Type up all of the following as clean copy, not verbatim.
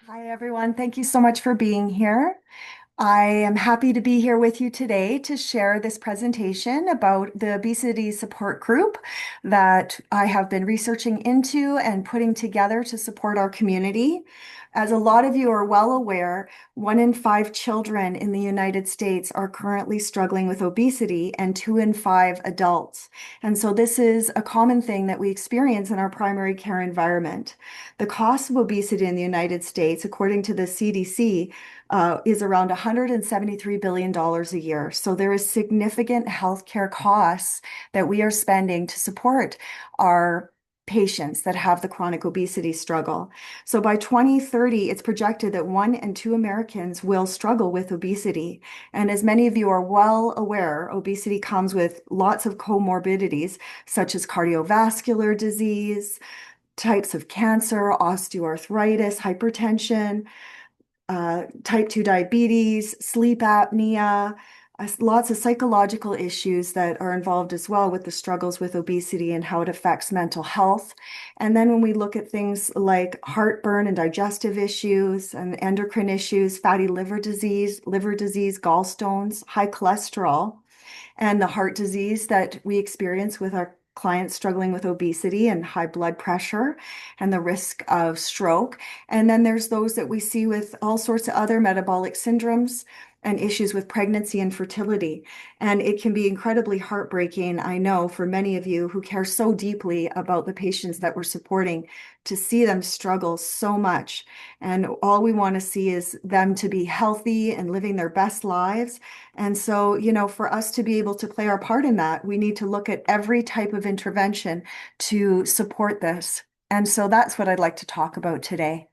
Hi, everyone. Thank you so much for being here. I am happy to be here with you today to share this presentation about the obesity support group that I have been researching into and putting together to support our community. As a lot of you are well aware, 1 in 5 children in the United States are currently struggling with obesity, and 2 in 5 adults. And so this is a common thing that we experience in our primary care environment. The cost of obesity in the United States, according to the CDC, is around $173 billion a year. So there is significant healthcare costs that we are spending to support our patients that have the chronic obesity struggle. So by 2030, it's projected that 1 in 2 Americans will struggle with obesity. And as many of you are well aware, obesity comes with lots of comorbidities, such as cardiovascular disease, types of cancer, osteoarthritis, hypertension, type 2 diabetes, sleep apnea, lots of psychological issues that are involved as well with the struggles with obesity and how it affects mental health. And then when we look at things like heartburn and digestive issues and endocrine issues, fatty liver disease, gallstones, high cholesterol, and the heart disease that we experience with our clients struggling with obesity and high blood pressure and the risk of stroke. And then there's those that we see with all sorts of other metabolic syndromes and issues with pregnancy and fertility. And it can be incredibly heartbreaking, I know, for many of you who care so deeply about the patients that we're supporting to see them struggle so much. And all we want to see is them to be healthy and living their best lives. And so, for us to be able to play our part in that, we need to look at every type of intervention to support this. And so that's what I'd like to talk about today.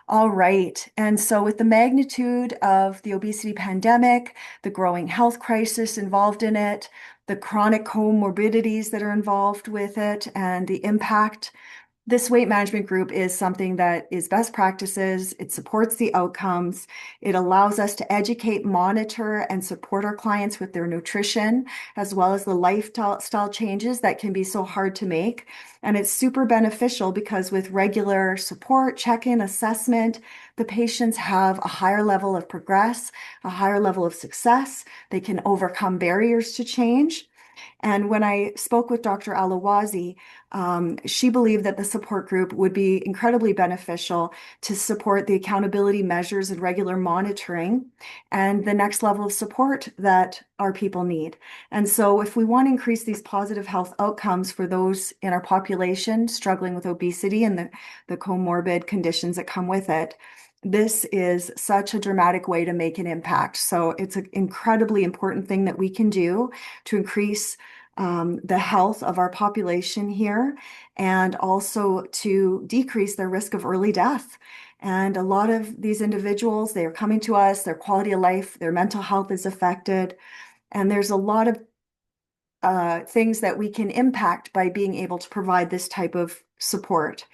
All right. And so, with the magnitude of the obesity pandemic, the growing health crisis involved in it, the chronic comorbidities that are involved with it, and the impact, this weight management group is something that is best practices. It supports the outcomes. It allows us to educate, monitor, and support our clients with their nutrition, as well as the lifestyle changes that can be so hard to make. And it's super beneficial because with regular support, check-in, assessment, the patients have a higher level of progress, a higher level of success. They can overcome barriers to change. And when I spoke with Dr. Alawazi, she believed that the support group would be incredibly beneficial to support the accountability measures and regular monitoring and the next level of support that our people need. And so, if we want to increase these positive health outcomes for those in our population struggling with obesity and the comorbid conditions that come with it, this is such a dramatic way to make an impact. So it's an incredibly important thing that we can do to increase the health of our population here and also to decrease their risk of early death. And a lot of these individuals, they are coming to us, their quality of life, their mental health is affected. And there's a lot of things that we can impact by being able to provide this type of support.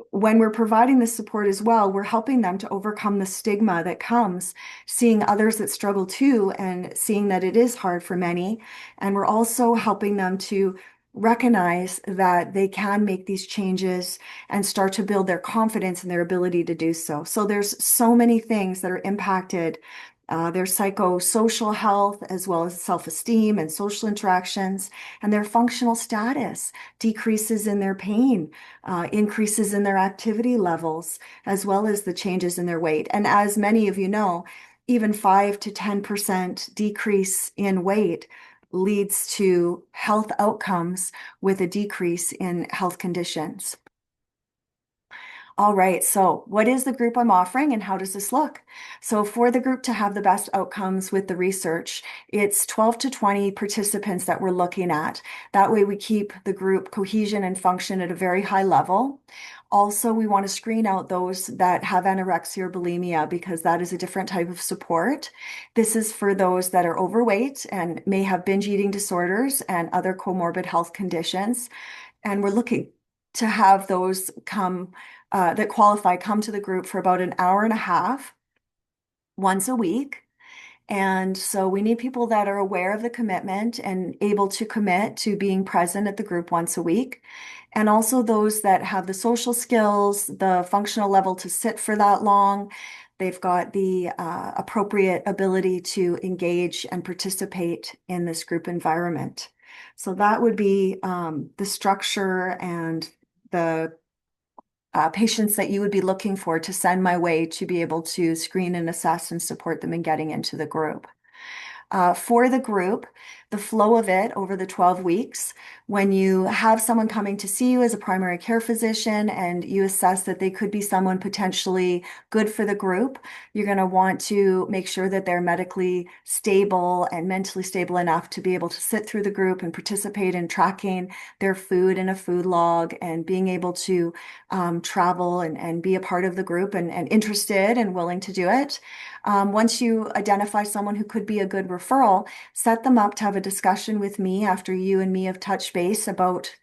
When we're providing this support as well, we're helping them to overcome the stigma that comes seeing others that struggle too and seeing that it is hard for many. And we're also helping them to recognize that they can make these changes and start to build their confidence and their ability to do so. So there's so many things that are impacted. Their psychosocial health, as well as self-esteem and social interactions, and their functional status, decreases in their pain, increases in their activity levels, as well as the changes in their weight. And as many of you know, even 5 to 10% decrease in weight leads to health outcomes with a decrease in health conditions. All right, so what is the group I'm offering and how does this look? So for the group to have the best outcomes with the research, it's 12 to 20 participants that we're looking at. That way we keep the group cohesion and function at a very high level. Also, we want to screen out those that have anorexia or bulimia because that is a different type of support. This is for those that are overweight and may have binge eating disorders and other comorbid health conditions. And we're looking to have those that qualify come to the group for about an hour and a half once a week. And so we need people that are aware of the commitment and able to commit to being present at the group once a week. And also those that have the social skills, the functional level to sit for that long. They've got the appropriate ability to engage and participate in this group environment. So that would be the structure and the patients that you would be looking for to send my way to be able to screen and assess and support them in getting into the group. For the group, the flow of it over the 12 weeks, when you have someone coming to see you as a primary care physician and you assess that they could be someone potentially good for the group, you're going to want to make sure that they're medically stable and mentally stable enough to be able to sit through the group and participate in tracking their food in a food log and being able to travel and be a part of the group and interested and willing to do it. Once you identify someone who could be a good referral, set them up to have a discussion with me after you and me have touched base about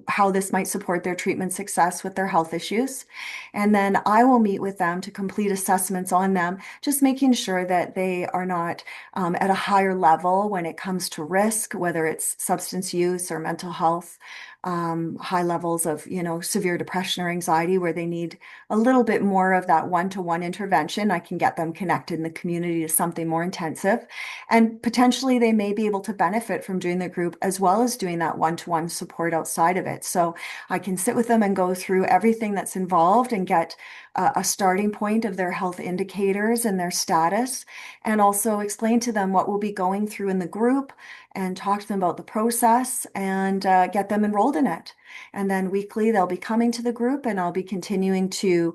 how this might support their treatment success with their health issues. And then I will meet with them to complete assessments on them, just making sure that they are not at a higher level when it comes to risk, whether it's substance use or mental health. High levels of, severe depression or anxiety where they need a little bit more of that one-to-one intervention. I can get them connected in the community to something more intensive. And potentially they may be able to benefit from doing the group as well as doing that one-to-one support outside of it. So I can sit with them and go through everything that's involved and get a starting point of their health indicators and their status, and also explain to them what we'll be going through in the group and talk to them about the process and get them enrolled in it. And then weekly, they'll be coming to the group, and I'll be continuing to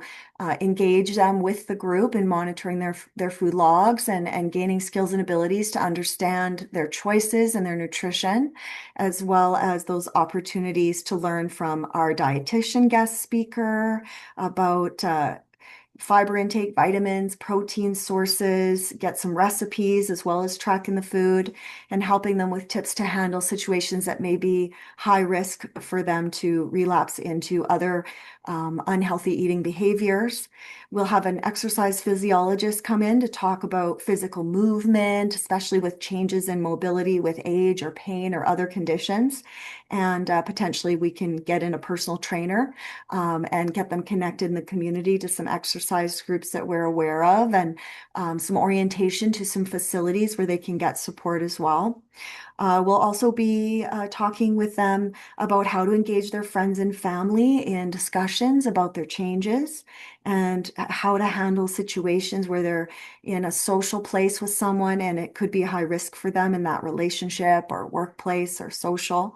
engage them with the group and monitoring their food logs and gaining skills and abilities to understand their choices and their nutrition, as well as those opportunities to learn from our dietitian guest speaker about fiber intake, vitamins, protein sources, get some recipes as well as tracking the food and helping them with tips to handle situations that may be high risk for them to relapse into other unhealthy eating behaviors. We'll have an exercise physiologist come in to talk about physical movement, especially with changes in mobility with age or pain or other conditions. And potentially we can get in a personal trainer and get them connected in the community to some exercise groups that we're aware of and some orientation to some facilities where they can get support as well. We'll also be talking with them about how to engage their friends and family in discussions about their changes and how to handle situations where they're in a social place with someone and it could be high risk for them in that relationship or workplace or social,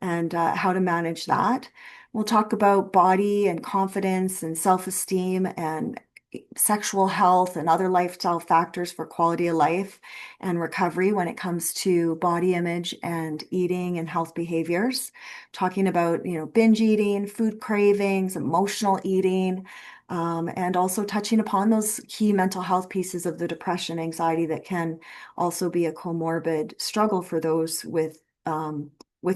and how to manage that. We'll talk about body and confidence and self-esteem and sexual health and other lifestyle factors for quality of life and recovery when it comes to body image and eating and health behaviors. Talking about, binge eating, food cravings, emotional eating, and also touching upon those key mental health pieces of the depression, anxiety that can also be a comorbid struggle for those with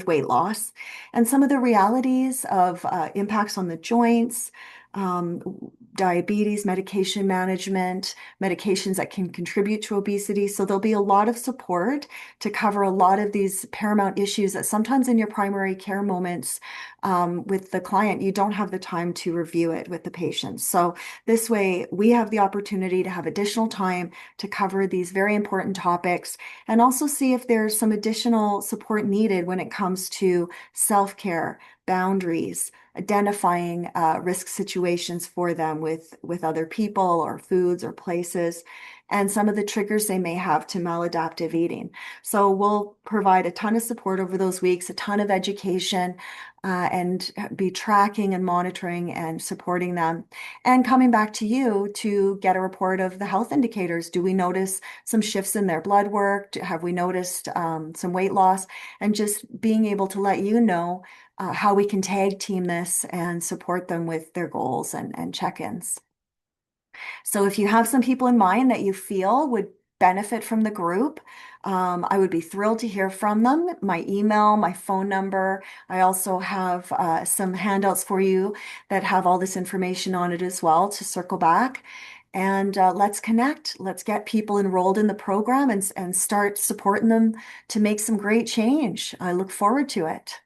weight loss, and some of the realities of impacts on the joints, um, diabetes, medication management, medications that can contribute to obesity. So there'll be a lot of support to cover a lot of these paramount issues that sometimes in your primary care moments with the client, you don't have the time to review it with the patient. So this way, we have the opportunity to have additional time to cover these very important topics and also see if there's some additional support needed when it comes to self-care, boundaries, identifying risk situations for them with other people or foods or places, and some of the triggers they may have to maladaptive eating. So we'll provide a ton of support over those weeks, a ton of education, and be tracking and monitoring and supporting them and coming back to you to get a report of the health indicators. Do we notice some shifts in their blood work? Have we noticed some weight loss? And just being able to let you know how we can tag team this and support them with their goals and check-ins. So if you have some people in mind that you feel would benefit from the group, I would be thrilled to hear from them. My email, my phone number. I also have some handouts for you that have all this information on it as well to circle back. and let's connect. Let's get people enrolled in the program and start supporting them to make some great change. I look forward to it.